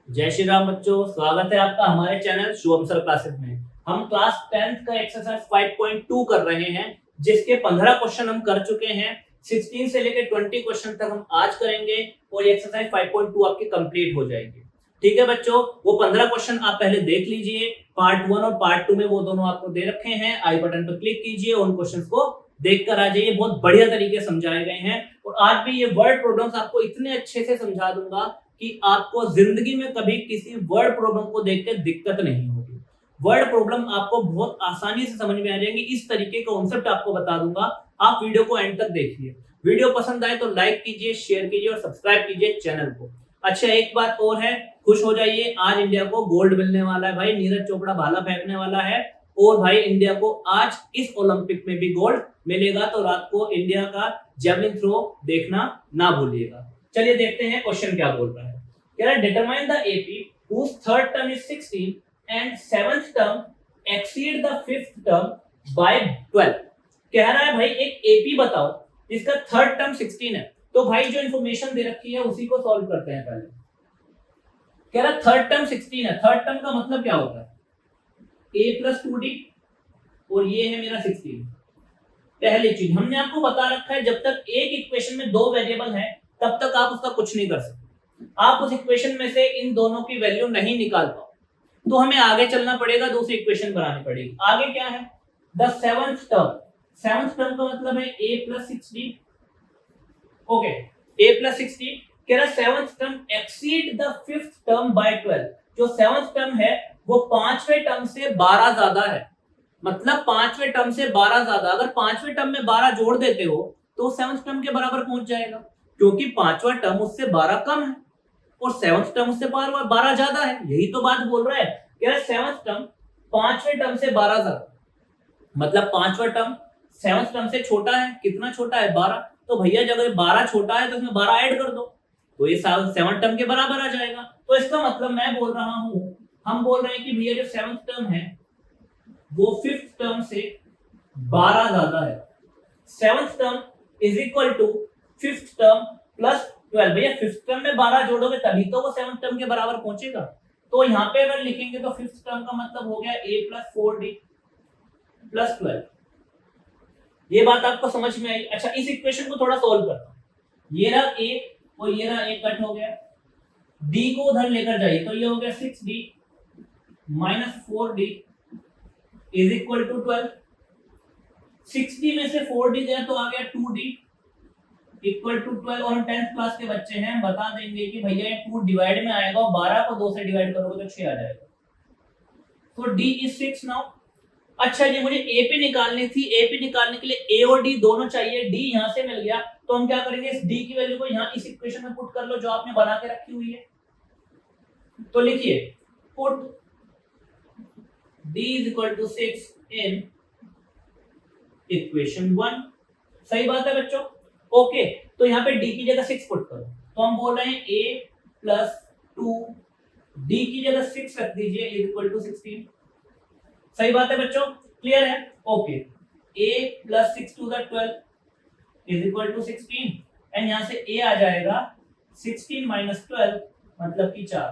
जय श्री राम बच्चों, स्वागत है आपका हमारे चैनल शुभम सर क्लासेस में। हम क्लास 10th का एक्सरसाइज 5.2 कर रहे हैं, जिसके 15 क्वेश्चन हम कर चुके हैं। 16 से लेकर 20 क्वेश्चन तक हम आज करेंगे और ये एक्सरसाइज 5.2 आपकी कंप्लीट हो जाएगी। ठीक है बच्चों, वो 15 क्वेश्चन आप पहले देख लीजिए। पार्ट 1 और पार्ट 2 में वो दोनों आपको दे रखे हैं। आई बटन पर क्लिक कीजिए, उन क्वेश्चंस को देख कर आ जाइए। बहुत बढ़िया तरीके से समझाए गए हैं और आज भी ये वर्ड प्रॉब्लम्स आपको इतने अच्छे से समझा दूंगा कि आपको जिंदगी में कभी किसी वर्ड प्रॉब्लम को देख के दिक्कत नहीं होगी। वर्ड प्रॉब्लम आपको बहुत आसानी से समझ में आ जाएंगी। इस तरीके का कॉन्सेप्ट आपको बता दूंगा। आप वीडियो को एंड तक देखिए। वीडियो पसंद आए तो लाइक कीजिए, शेयर कीजिए और सब्सक्राइब कीजिए चैनल को। अच्छा, एक बात और है, खुश हो जाइए, आज इंडिया को गोल्ड मिलने वाला है भाई। नीरज चोपड़ा भाला फेंकने वाला है और भाई इंडिया को आज इस ओलंपिक में भी गोल्ड मिलेगा। तो रात को इंडिया का जेवलिन थ्रो देखना ना भूलिएगा। चलिए देखते हैं क्वेश्चन क्या बोल रहा है। कह रहा है determine the AP whose third term is 16 and seventh term exceed the fifth term by 12। कह रहा है भाई एक एपी बताओ जिसका थर्ड टर्म 16 है। तो भाई जो इंफॉर्मेशन दे रखी है उसी को सॉल्व करते हैं पहले। कह रहा थर्ड टर्म 16 है। थर्ड टर्म का मतलब क्या होता है? a प्लस 2d और ये है मेरा 16। पहली चीज हमने आपको बता रखा है, जब तक एक इक्वेशन में दो वेरिएबल है तब तक आप उसका कुछ नहीं कर सकते। आप उस इक्वेशन में से इन दोनों की वैल्यू नहीं निकाल पाओ तो हमें आगे चलना पड़ेगा, दूसरी इक्वेशन बनानी पड़ेगी। आगे क्या है? The seventh term. Seventh term का मतलब है a plus 6d। Okay, a plus 6d। कह रहा seventh term exceed the fifth term by 12। जो सेवंथ टर्म है वो पांचवें टर्म से 12 ज्यादा है। मतलब पांचवें टर्म से 12 ज्यादा। अगर पांचवें टर्म में 12 जोड़ देते हो तो सेवंथ टर्म के बराबर पहुंच जाएगा, क्योंकि पांचवा टर्म उससे 12 कम है और सेवंथ टर्म उससे 12 ज्यादा है। यही तो बात बोल रहा है। कह रहा है सेवंथ टर्म पांचवें टर्म से 12 ज्यादा। मतलब पांचवा टर्म सेवंथ टर्म से छोटा है। कितना छोटा है? 12। तो भैया जब 12 छोटा है तो इसमें 12 ऐड कर दो तो ये सेवंथ टर्म के बराबर आ जाएगा। तो इसका मतलब मैं बोल रहा हूं, हम बोल रहे हैं कि भैया जो सेवंथ टर्म है वो फिफ्थ टर्म से 12 ज्यादा है। Seventh term is equal to fifth term plus 12। भैया फिफ्थ टर्म में 12 जोड़ोगे तभी तो वो सेवंथ टर्म के बराबर पहुंचेगा। तो यहाँ पे अगर लिखेंगे तो फिफ्थ टर्म का मतलब हो गया a प्लस 4d प्लस 12। ये बात आपको समझ में आई? अच्छा, इस इक्वेशन को थोड़ा सोल्व करता हूं। ये रहा a और ये रहा a कट हो गया। d को उधर लेकर जाइए तो ये हो गया 6d minus 4d is equal to 12। 60 में से 4d गया तो आ गया 2d इक्वल टू 12। और हम 10th क्लास के बच्चे हैं, बता देंगे कि भैया ये 2 डिवाइड में आएगा और 12 को 2 से डिवाइड करोगे तो 6 आ जाएगा। तो d इज 6 नाउ। अच्छा जी, मुझे AP निकालनी थी। AP निकालने के लिए A और D दोनों चाहिए। D यहां से मिल गया तो हम क्या करेंगे, इस D की वैल्यू को यहां इस इक्वेशन में पुट कर लो जो आपने बना के रखी हुई है। तो लिखिए put D is equal to 6 in equation 1। सही बात है बच्चों? ओके, तो यहाँ पे d की जगह 6 पुट करो। तो हम बोल रहे हैं a प्लस 2 d की जगह 6 रख दीजिए इज इक्वल टू 16। सही बात है बच्चों? क्लियर है? Okay, a plus 6 to the 12 is equal to 16 and यहाँ से a आ जाएगा 16 माइनस 12 मतलब कि 4।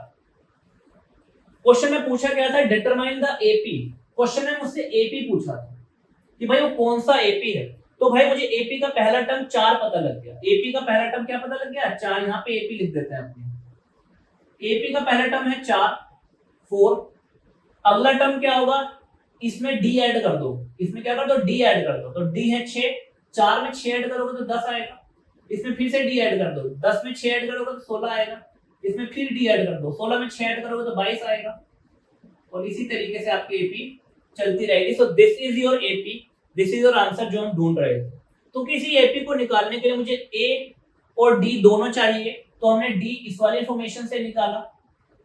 क्वेश्चन में पूछा गया था डिटरमाइन द एपी। क्वेश्चन में मुझसे एपी पूछा था कि भाई वो कौन सा एपी है। तो भाई मुझे एपी का पहला टर्म 4 पता लग गया। एपी का पहला टर्म क्या पता लग गया? 4। यहाँ पे एपी लिख देते हैं अपने। एपी का पहला टर्म है 4 4। अगला टर्म क्या होगा? इसमें डी ऐड कर दो। इसमें क्या कर दो? डी ऐड कर दो। तो डी है 6। 4 में 6 ऐड करोगे तो 10 आएगा। इसमें फिर से डी ऐड कर दो। 10 में 6 ऐड करोगे तो 16 आएगा। इसमें फिर डी ऐड कर दो। 16 में 6 ऐड करोगे तो 22 आएगा। और इसी तरीके से आपकी एपी चलती रहेगी। So this is your AP, this is your answer जो हम ढूंढ रहे थे। तो किसी एपी को निकालने के लिए मुझे ए और डी दोनों चाहिए। तो हमने डी इस वाली इंफॉर्मेशन से निकाला,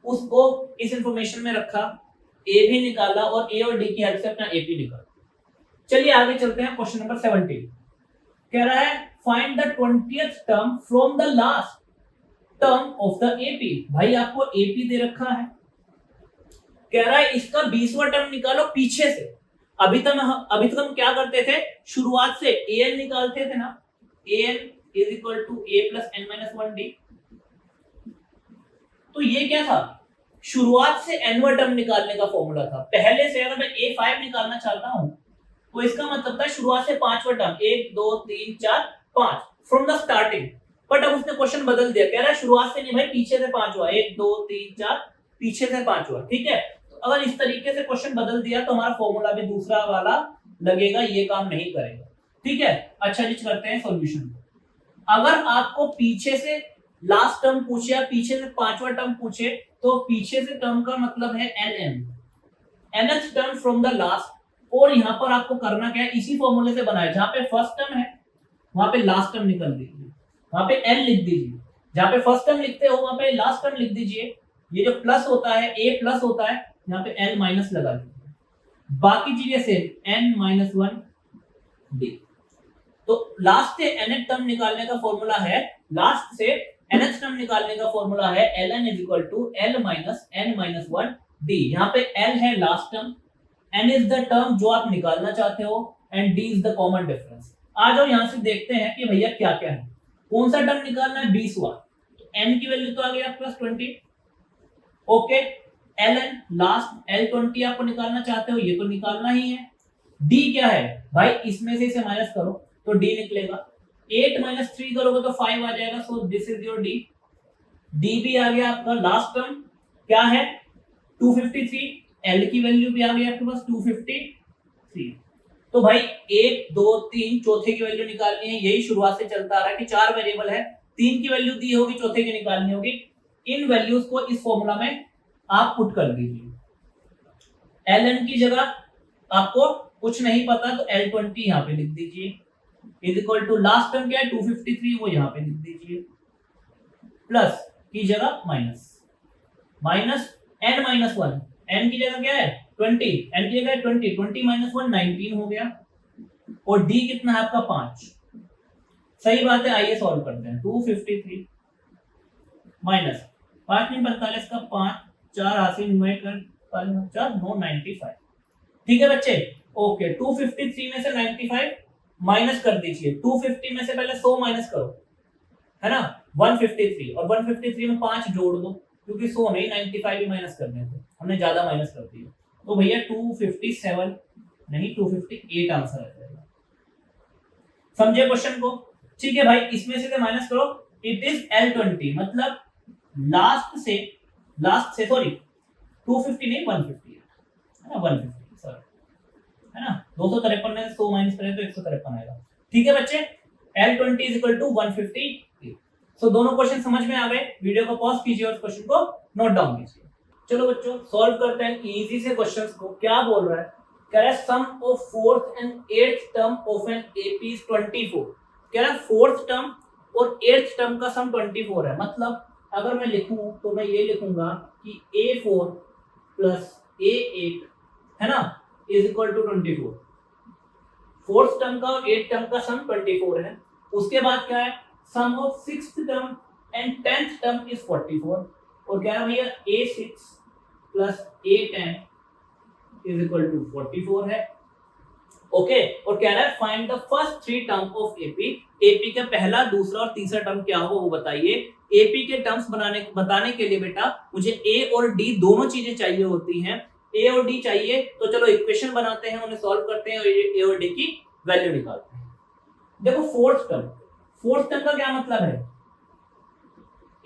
उसको इस इंफॉर्मेशन में रखा, ए भी निकाला और ए और डी की हेल्प से अपना एपी निकाला। चलिए आगे चलते हैं। क्वेश्चन नंबर 17 कह रहा है find the 20th term from the last term of the AP. भाई आपको एपी दे रखा है, कह रहा है इसका 20वां टर्म निकालो पीछे से। अभी तक हम क्या करते थे? शुरुआत से an निकालते थे ना। an is equal to a plus n minus 1d। तो ये क्या था? शुरुआत से nवां टर्म निकालने का फॉर्मूला था। पहले से अगर मैं a5 निकालना चाहता हूं तो इसका मतलब था शुरुआत से पांचवा term 1 2 3 4 5 from the starting. But अब उसने क्वेश्चन बदल दिया, कह रहा है शुरुआत से नहीं भाई, पीछे से पांचवा, 1 2 3 4 पीछे से पांचवा। ठीक है, तो अगर इस तरीके से क्वेश्चन बदल दिया तो हमारा फॉर्मूला भी दूसरा वाला लगेगा, ये काम नहीं करेगा। ठीक है, अच्छा जी करते हैं सॉल्यूशन। अगर आपको पीछे से लास्ट टर्म पूछे या पीछे से पांचवा टर्म पूछे तो पीछे से टर्म का मतलब है ln, nth term from the last. और यहां पर आपको करना क्या है, इसी फॉर्मूले से बनाया, जहां पे फर्स्ट टर्म है वहां पे लास्ट टर्म निकल दीजिए, वहां पे n लिख दीजिए, जहां पे फर्स्ट टर्म लिखते हो वहां पे लास्ट टर्म लिख दीजिए। ये जो प्लस होता है a प्लस होता है, यहाँ पे n माइनस लगा दीजिए, बाकी चीजें सेम n-1 d। तो लास्ट से nth टर्म निकालने का फॉर्मूला है, लास्ट से nth टर्म निकालने का फॉर्मूला है ln = l - n-1 d। यहाँ पे l है last term, n is the term जो आप निकालना चाहते हो and d is the common difference. आ जाओ यहां से देखते हैं कि भैया क्या क्या है, कौन सा टर्म निकालना है, 20वां। तो n की वैल्यू तो आ गया +20। ओके, ln लास्ट l20 आपको निकालना चाहते हो, ये तो निकालना ही है। d क्या है भाई, इसमें से इसे माइनस करो तो d निकलेगा, 8 - 3 करोगे तो 5 आ जाएगा, so this is your d। d भी आ गया आपका, लास्ट टर्म क्या है 253, l की वैल्यू भी आ गई आपके पास 253। तो भाई 1 2 3 चौथे की वैल्यू निकालनी है, यही शुरुआत से चलता आ रहा है कि 4 वेरिएबल है, 3 की वैल्यू दी होगी, चौथे की निकालनी होगी। इन वैल्यूज को इस फॉर्मूला में आप पुट कर दीजिए। ln की जगह आपको कुछ नहीं पता तो l20 यहाँ पे लिख दीजिए, is equal to last term क्या है 253, वो यहाँ पे लिख दीजिए, प्लस की जगह माइनस, माइनस n-1, n की जगह क्या है 20, n की जगह 20, 20 - 1 19 हो गया, और d कितना है आपका 5। सही बात है, आइए सॉल्व करते हैं। 253 माइनस 5 नहीं 45 का 5, 4 हासिल डिवाइड कर 4 995। ठीक है बच्चे, ओके। 253 में से 95 माइनस कर दीजिए, 250 में से पहले 100 माइनस करो, है ना, 153, और 153 में 5 जोड़ दो, क्योंकि 100 नहीं 95 भी माइनस करने थे, हमने ज्यादा माइनस कर दिया, तो भैया 257 नहीं 258 आंसर आ जाएगा। समझे क्वेश्चन को? ठीक है भाई, इसमें से माइनस करो, इट इज l20, मतलब लास्ट से सॉरी 250 नहीं 150 है ना, 150 सॉरी, है ना, 253 में 100 माइनस करें तो 153 आएगा। ठीक है बच्चे, l20 = 150। सो दोनों क्वेश्चन समझ में आ गए। वीडियो को पॉज कीजिए और इस क्वेश्चन को नोट डाउन कीजिए। चलो बच्चों सॉल्व करते हैं इजी से क्वेश्चंस को। क्या बोल रहा है, कह रहा है sum of 4th and 8th term of an AP is 24। कह रहा है 4th टर्म और 8th टर्म का सम 24 है। मतलब अगर मैं लिखूं तो मैं ये लिखूंगा कि a4 प्लस a8 है ना is equal to 24। 4th term का और 8th टर्म का सम 24 है। उसके बाद क्या है, sum of 6th term and 10th term is 44। और क्या है भैया a6 plus a10 is equal to 44 है। ओके, और कह रहा है find the first 3 term of AP. AP का पहला, दूसरा और तीसरा टर्म क्या होगा वो बताइए। एपी के टर्म्स बताने के लिए बेटा मुझे ए और डी दोनों चीजें चाहिए होती हैं। ए और डी चाहिए तो चलो इक्वेशन बनाते हैं, उन्हें सॉल्व करते हैं और ए और डी की वैल्यू निकालते हैं। देखो फोर्थ टर्म का क्या मतलब है,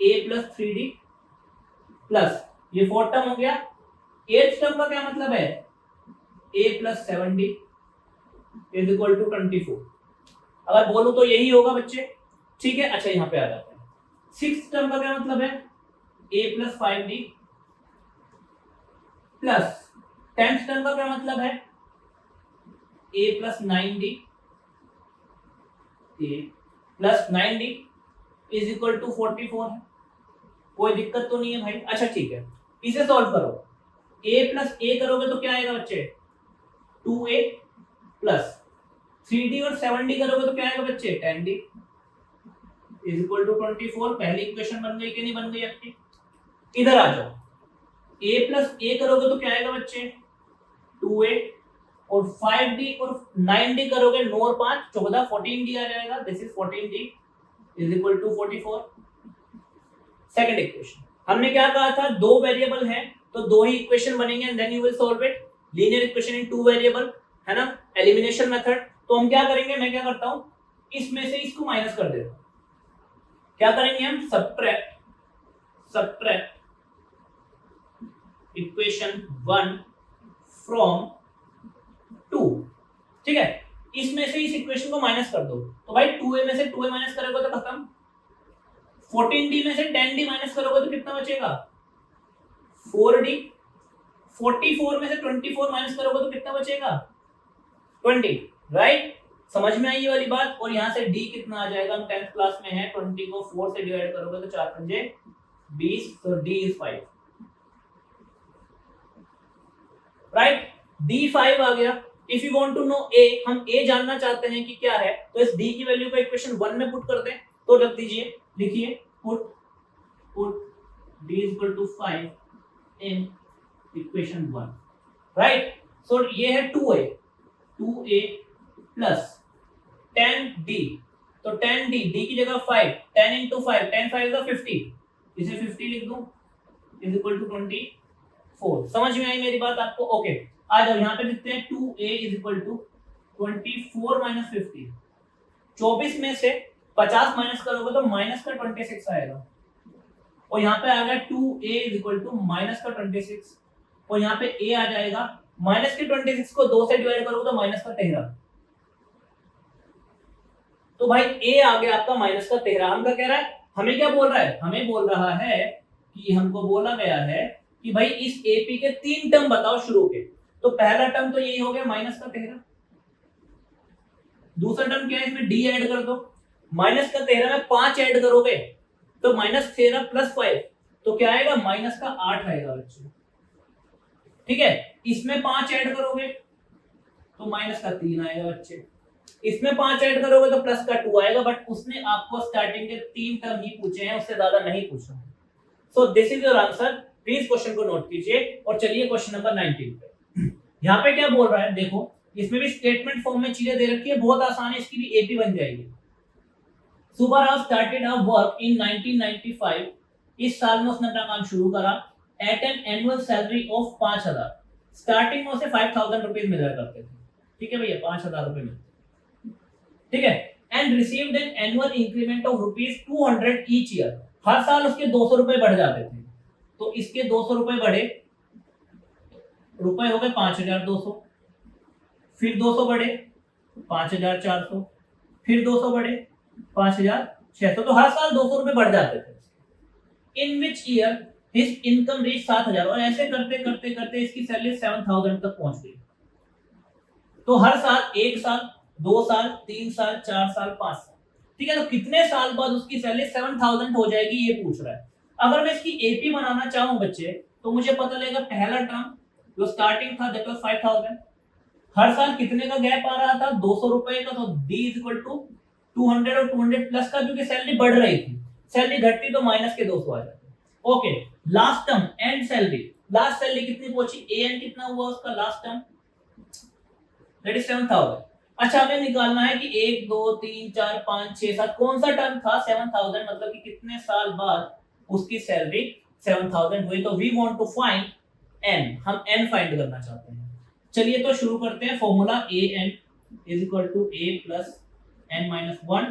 a प्लस 3d प्लस ये फोर्थ टर्म हो गया। 8th टर्म का क्या मतलब है, a plus 7d is equal to 24। अगर बोलूं तो यही होगा बच्चे। ठीक है, अच्छा यहां पे आ जाते हैं। 6th टर्म का क्या मतलब है, a plus 5d plus 10th term का क्या मतलब है, a plus 9d plus 9d is equal to 44 है। कोई दिक्कत तो नहीं है भाई। अच्छा ठीक है, इसे सॉल्व करो। a प्लस a करोगे तो क्या आएगा बच्चे 2a प्लस 3d और 7d करोगे तो क्या आएगा बच्चे 10d इज इक्वल टू 24। पहली इक्वेशन बन गई कि नहीं बन गई आपकी। इधर आ जाओ, a प्लस a करोगे तो क्या आएगा बच्चे 2a और 5d और 9d करोगे 9 और 5 14 14d आ जाएगा। This is 14d is equal to 44। Second equation हमने क्या कहा था, दो वेरिएबल है तो दो ही इक्वेशन बनेंगे and then you will solve it, linear equation in two variable, है ना, एलिमिनेशन मेथड। तो हम क्या करेंगे, मैं क्या करता हूं, इसमें से इसको माइनस कर देता हूं। क्या करेंगे हम, सब्ट्रैक्ट इक्वेशन 1 फ्रॉम 2, ठीक है। इसमें से इस इक्वेशन को माइनस कर दो, तो भाई 2a में से 2a माइनस करोगे तो खत्म, 14d में से 10d माइनस करोगे तो कितना बचेगा, 4d, 44 में से 24 माइनस करोगे तो कितना बचेगा, 20, राइट। समझ में आई ये वाली बात। और यहाँ से d कितना आ जाएगा, हम 10th क्लास में है, 20 को 4 से डिवाइड करोगे तो 4 पंजे 20, तो d इज 5, राइट, d 5 आ गया। If you want to know a, हम a जानना चाहते हैं कि क्या है, तो इस d की वैल्यू को इक्वेशन 1 में पुट कर दें, तो रख दीजिए, लिखिए put d is equal to 5 in equation 1, right. So ये है 2a प्लस 10d, तो 10d, d की जगह 5, 10 into 5, 10 5 is 50, इसे 50 लिख दूं, is equal to 24। समझ में आई मेरी बात आपको? ओके, आ जाओ यहाँ पे लिखते हैं 2a is equal to 24 minus 50, 24 में से 50 माइनस करोगे तो माइनस का 26 आएगा, और यहाँ पे आ गया 2a is equal to minus का 26, और यहाँ पे a आ जाएगा, माइनस के 26 को 2 से डिवाइड करोगे तो माइनस का 13, तो भाई a आ गया आपका माइनस का 13। हम क्या कह रहा है, हमें क्या बोल रहा है, हमें बोल रहा है कि हमको बोला गया है कि भाई इस AP के 3 टर्म बताओ शुरू के, तो पहला टर्म तो यही हो गया माइनस का 13, दूसरा टर्म क्या है, इसमें d ऐड कर दो, माइनस का 13 में 5 ऐड करोगे तो माइनस 13 प्लस 5, तो क्या आएगा, माइनस का 8 आएगा बच्चों, ठीक है। इसमें 5 ऐड करोगे तो माइनस का 3 आएगा बच्चे, इसमें 5 ऐड करोगे तो प्लस का 2 आएगा, बट उसने आपको स्टार्टिंग के 3 टर्म ही पूछे हैं, उससे ज्यादा नहीं पूछा। So this is your answer, please question को नोट कीजिए। और चलिए क्वेश्चन नंबर 19 पे, यहाँ पे क्या बोल रहा है, देखो इसमें भी स्टेटमेंट फॉर्म में चीजें दे रखी है, बहुत आसान है, इसकी भी एपी बन जाएगी। Subbarao started a work in 1995, इस साल में उसने अपना काम शुरू करा, at an annual salary of 5000, starting में उसे 5000 रुपीज मिला करते थे, ठीक है भैया, 5000 रुपए मिलते, ठीक है, and received an annual increment of ₹200 each year, हर साल उसके 200 रुपए बढ़ जाते थे, तो इसके 200 रुपए बढ़े, रुपए हो गए 5200, फिर 200 बढ़े 5400, फिर 200 बढ़े 5600, तो हर साल 200 रुपए बढ़ जाते थे। In which year his income reach 7000, और ऐसे करते करते करते इसकी सैलरी 7000 तक पहुंच गई। तो हर साल, 1 साल, 2 साल, 3 साल, 4 साल, 5 साल, ठीक है, तो कितने साल बाद उसकी सैलरी 7000 हो जाएगी, ये पूछ रहा है। अगर मैं इसकी एपी बनाना चाहूं बच्चे, तो मुझे पता लगेगा पहला टर्म जो स्टार्टिंग था दैट वाज 5000, हर साल कितने का गैप आ रहा था, 200 रुपए का, तो d इज इक्वल टू 200 और 200 प्लस का, क्योंकि सैलरी बढ़ रही थी, सैलरी घटती तो माइनस के 200 आ जाते। Okay, last term and salary, last salary कितनी पहुंची, an कितना हुआ उसका लास्ट टर्म, दैट इज 7000। अच्छा, हमें निकालना है कि 1 2 3 4 5 6 7 कौन सा टर्म था 7000, मतलब कि कितने साल बाद उसकी सैलरी 7000 हुई। तो we want to find n, हम n फाइंड करना चाहते हैं। चलिए तो शुरू करते हैं, formula an is equal to a plus n minus 1,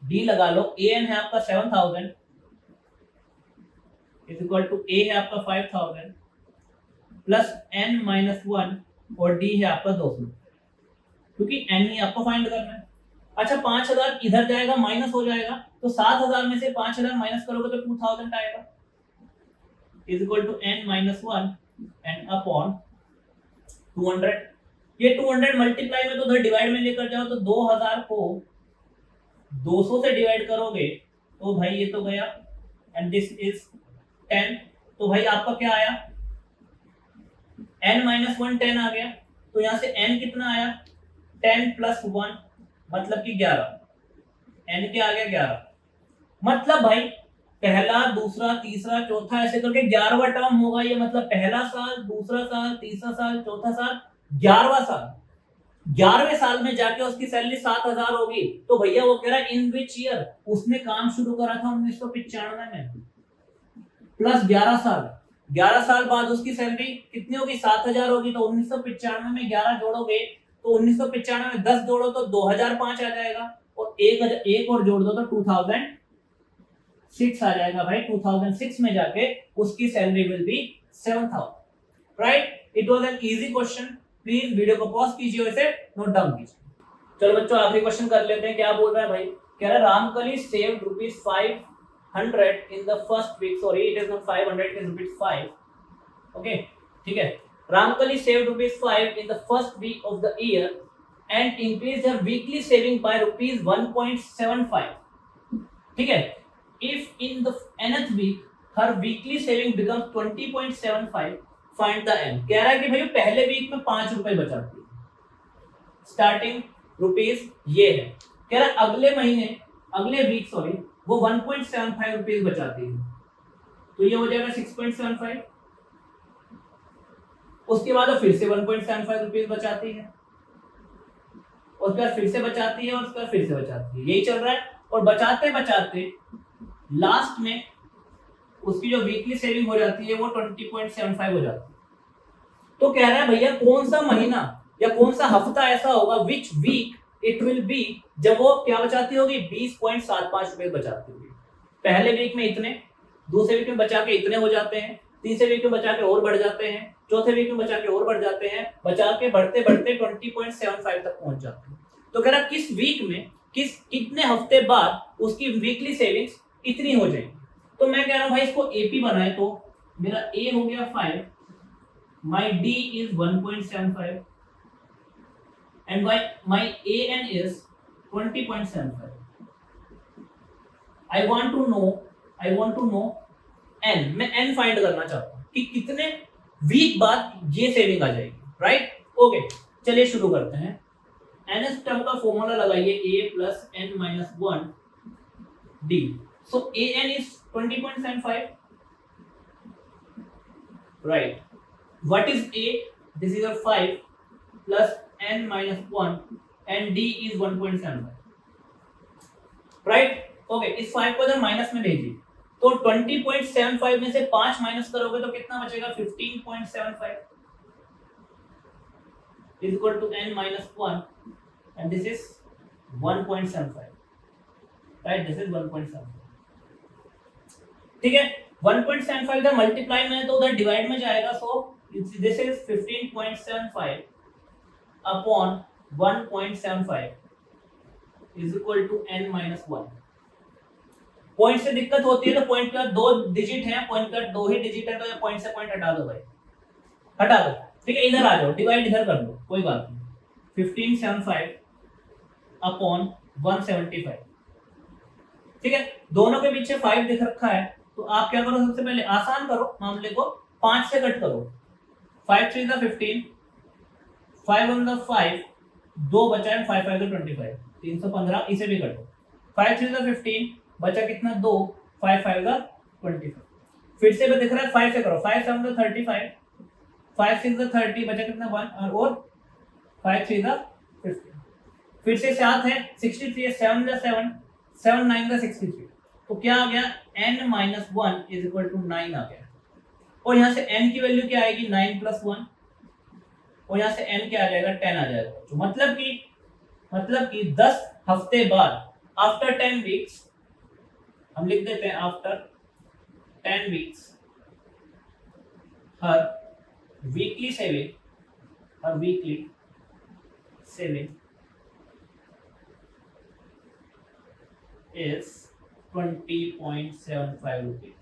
d लगा लो, an है आपका 7000 इज इक्वल टू a है आपका 5000 प्लस n माइनस 1, और d है आपका 200, क्योंकि n ही आपको फाइंड करना है। अच्छा, 5000 इधर जाएगा, माइनस हो जाएगा, तो 7000 में से 5000 माइनस करोगे तो 2000 आएगा, is equal to n minus 1 and upon 200। ये 200 मल्टीप्लाई में तो उधर डिवाइड में लेकर जाओ, तो 2000 को 200 से डिवाइड करोगे तो भाई ये तो गया, एंड दिस इज 10, तो भाई आपका क्या आया, n माइनस 1 10 आ गया, तो यहाँ से n कितना आया, 10 प्लस 1 मतलब कि 11, n क्या आ गया 11, मतलब भाई पहला, दूसरा, तीसरा, चौथा, ऐसे करके 11वां टर्म होगा ये, मतलब पहला साल, दूसरा साल, तीसरा साल, चौथा साल, 11वां साल, 11वें साल में जाके उसकी सैलरी 7000 होगी। तो भैया वो कह रहा है इन विच ईयर, उसने काम शुरू करा था 1995 में, प्लस 11 साल, 11 साल बाद उसकी सैलरी कितनी होगी, 7,000 होगी। तो 1995 में 11 जोड़ोगे तो 1995 में 10 जोड़ो तो 2005 आ जाएगा, और एक और जोड़ दो तो 2006 आ जाएगा भाई। 2006 में जाके उसकी salary will be 7,000, right. It was an easy question. Please video को पॉज कीजिए और इसे नोट डाउन कीजिए। चलो बच्चों आखिरी क्वेश्चन कर लेते हैं। क्या बोल रहा है भाई, कह रहा है Ramkali saved ₹500 in the first week, sorry it is not 500, it is ₹5, okay ठीक है। Ramkali saved ₹5 in the first week of the year and increase her weekly saving by ₹1.75, ठीक है। If in the nth week her weekly saving becomes 20.75, find the n. कह रहा है कि भाई पहले वीक में ₹5 बचाती है, स्टार्टिंग रुपीज ये है। कह रहा है अगले महीने, अगले वीक सॉरी, वो 1.75 रुपीज बचाती है, तो ये हो जाएगा 6.75। उसके बाद वो फिर से 1.75 रुपीज बचाती है, उसके बाद फिर से बचाती है, और उसके बाद फिर से बचाती है, यही चल रहा है। और बचाते बचाते लास्ट में उसकी जो वीकली सेविंग हो जाती है वो 20.75 हो जाती है। तो कह रहा है भैया कौन सा महीना या कौन सा हफ्ता ऐसा होगा, which week it will be, जब वो क्या बचाती होगी, 20.75 रुपए बचाती होगी। पहले वीक में इतने, दूसरे वीक में बचा के इतने हो जाते हैं, तीसरे वीक में बचा के और बढ़ जाते हैं, चौथे वीक में बचा के और बढ़ जाते हैं, बचा के बढ़ते बढ़ते 20.75 तक पहुंच जाते हैं। तो कह रहा किस वीक में, कितने हफ्ते बाद उसकी वीकली सेविंग्स इतनी हो जाएगी। तो मैं कह रहा हूं भाई इसको एपी बनाए, तो मेरा ए हो गया 5, माई D is 1.75 and my AN is 20.75. I want to know N, मैं N फाइंड करना चाहता हूँ कि कितने वीक बाद ये सेविंग आ जाएगी, राइट। ओके चलिए शुरू करते हैं। NS टर्म का फॉर्मूला लगाइए, A plus N minus 1 D. So AN is 20.75, right. What is A? This is your 5 plus N minus 1 and D is 1.75, right. Okay इस 5 को इधर माइनस में भेजिए, तो 20.75 में से 5 माइनस करोगे तो कितना बचेगा, 15.75 is equal to N minus 1 and this is 1.75, right. This is 1.75, ठीक है। 1.75 इधर मल्टीप्लाई में है तो उधर डिवाइड में जाएगा, सो this is 15.75 upon 1.75 is equal to N minus 1। Point से दिक्कत होती है तो पॉइंट का 2 डिजिट है, पॉइंट का 2 ही डिजिट है, तो ये पॉइंट से पॉइंट हटा दो भाई, हटा दो, ठीक है। इधर आ जाओ, डिवाइड इधर कर दो, कोई बात नहीं। 1575 अपॉन 175, ठीक है। दोनों के पीछे 5 दिख रखा है, तो आप क्या करो, सबसे पहले आसान करो मामले को, 5 से कट करो, 5 3 द 15, 5 1 द 5, 2 बचा है, 5 5 द 25, 315, इसे भी कटो। 5 3 द 15 बचा कितना, 2, 5 5 द 25, फिर से भी दिख रहा है, 5 से करो, 5 7 द 35, 5 6 द 30, बचा कितना 1, और 5 3 द 15, फिर से 7 है, 63 है, 7 द 7, 7 9 द 63, तो क्या आ गया, n minus 1 is equal to 9 आ गया। और यहाँ से n की वैल्यू क्या आएगी, 9 plus 1, और यहाँ से n क्या आ जाएगा, 10 आ जाएगा। तो मतलब कि 10 हफ्ते बाद, आफ्टर 10 वीक्स, हम लिख देते हैं after 10 weeks, her weekly saving is 20.75 rupees,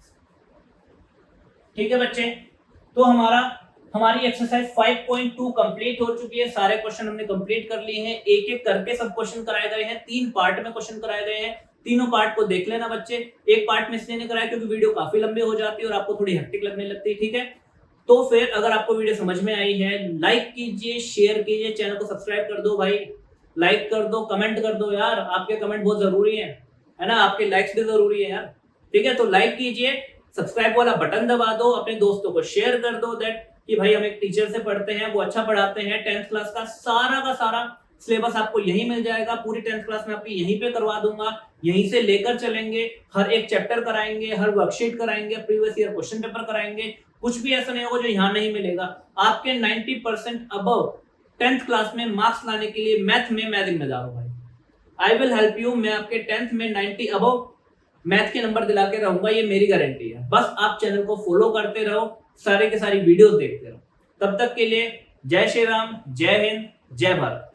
ठीक है बच्चे। तो हमारी एक्सरसाइज 5.2 कंप्लीट हो चुकी है। सारे क्वेश्चन हमने कंप्लीट कर लिए हैं, एक एक करके सब क्वेश्चन कराए गए हैं, 3 पार्ट में क्वेश्चन कराए गए हैं। तीनों पार्ट को देख लेना बच्चे, एक पार्ट में इसलिए नहीं कराया क्योंकि वीडियो काफी लंबी हो जाती है और आपको थोड़ी हेक्टिक लगने लगती है, ठीक है। तो फिर अगर आपको वीडियो समझ में आई है, लाइक कीजिए, शेयर कीजिए, चैनल को सब्सक्राइब कर दो भाई, लाइक कर दो, कमेंट कर दो यार, आपके कमेंट बहुत जरूरी है ना, आपके लाइक्स भी जरूरी है यार, ठीक है। तो लाइक कीजिए, सब्सक्राइब वाला बटन दबा दो, अपने दोस्तों को शेयर कर दो दैट कि भाई हम एक टीचर से पढ़ते हैं, वो अच्छा पढ़ाते हैं, 10th क्लास का सारा सिलेबस आपको यहीं मिल जाएगा, पूरी 10th क्लास में आपकी यहीं पे करवा दूंगा, यहीं से लेकर चलेंगे, हर एक चैप्टर कराएंगे, हर वर्कशीट कराएंगे, प्रीवियस ईयर क्वेश्चन पेपर कराएंगे, कुछ भी ऐसा नहीं होगा जो यहाँ नहीं मिलेगा। आपके 90% अबव 10th क्लास में मार्क्स लाने के लिए मैथ में मैं जिम्मेदार हूँ भाई। आई विल हेल्प यू, मैं आपके 10th में 90 अबव मैथ के नंबर दिला के रहूंगा, ये मेरी गारंटी है। बस आप चैनल को फॉलो करते रहो, सारे के सारी वीडियोस देखते रहो। तब तक के लिए जय श्री राम, जय हिंद, जय भारत।